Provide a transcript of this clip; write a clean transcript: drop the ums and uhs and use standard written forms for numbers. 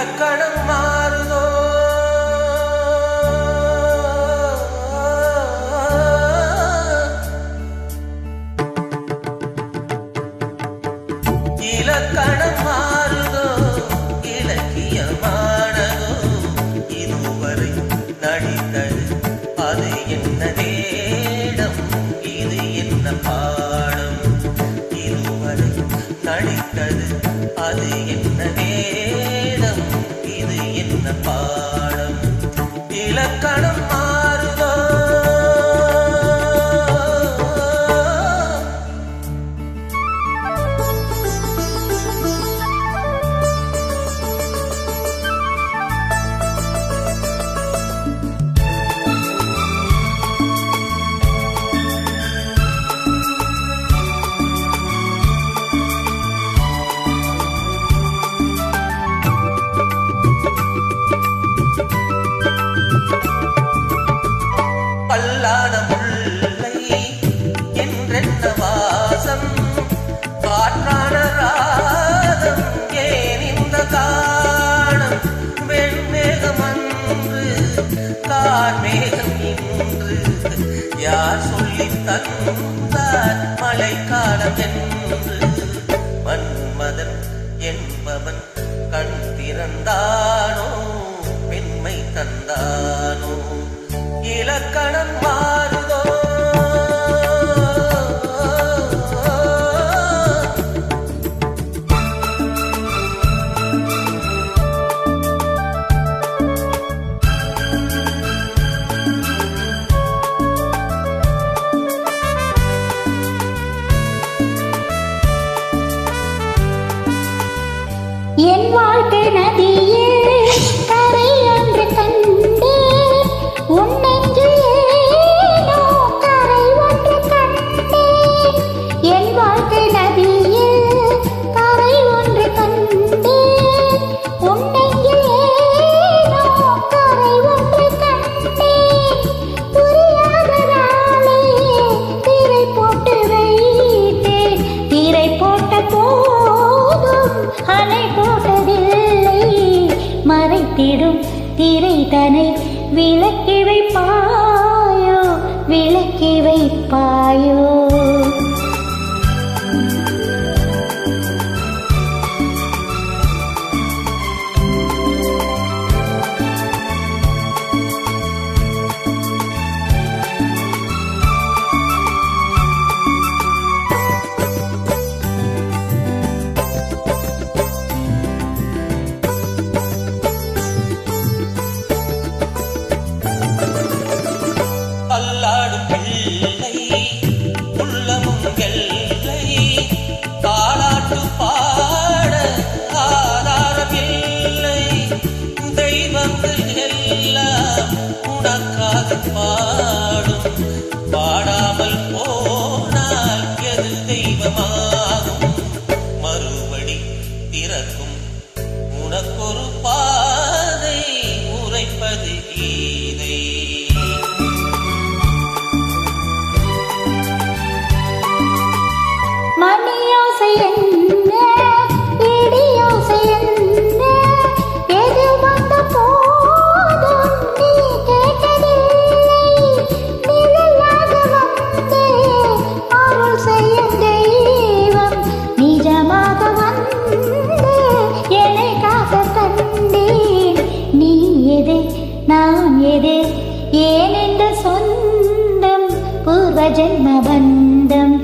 இலக்கணம் மாறுதோ இலக்கணம் மாறுதோ இலக்கியமானதோ இதுவரை நடித்தது அது என்ன நேடம் இது என்ன பாடம் இதுவரை நடித்தது அது என்ன நேடம் இது என்ன பாடம் இலக்கணம் மாறுதோ பல்லான முல்லை என்றென்ன வாசம் காற்றான ராகம் ஏன் இந்த காணம் வெண்மேகம் அன்று கார்மேகம் இன்று யார் சொல்லி தந்தார் மழைக்காலம் என்று மன்மதன் என்பவன் கண் திறந்தானோ பெண்மை தந்தானோ இலக்கணம் மாறுதோ என் வாழ்க்கை நதியில் கரை ஒன்று கண்டு உன்னென்று ஏனோ கரை ஒன்று கண்டே என் வாழ்க்கை நதியில் கரை ஒன்று கண்டு உன்னென்று ஏனோ கரை ஒன்று கண்டே புரியாததாலே திரை போட்டு வைத்தேன் திரை போட்ட போதும் அணை போட்டதில்லை மறைத்திடும் திரை தனை விளக்கி வைப்பாயோ விளக்கி வைப்பாயோ அல்லாடும் பிள்ளை உள்ளமும் எல்லை தாலாட்டு பாட ஆதாரமில்லை தெய்வங்கள் எல்லாம் உனக்காக பாடும் பாடாமல் போனால் எது தெய்வமாகும் மறுபடி திறக்கும் உனக்கொரு பாதை உரைப்பது கீதை மணியோசை என்ன இடியோசை என்ன எது வந்த போதும் நீ கேட்டதில்லை நிழலாக வந்து அருள் செய்யும் தெய்வம் நிஜமாக வந்து என்னை காக்க கண்டேன் நீ எது நான் எது ஏன் இந்த சொந்தம் பூர்வ ஜென்ம பந்தம்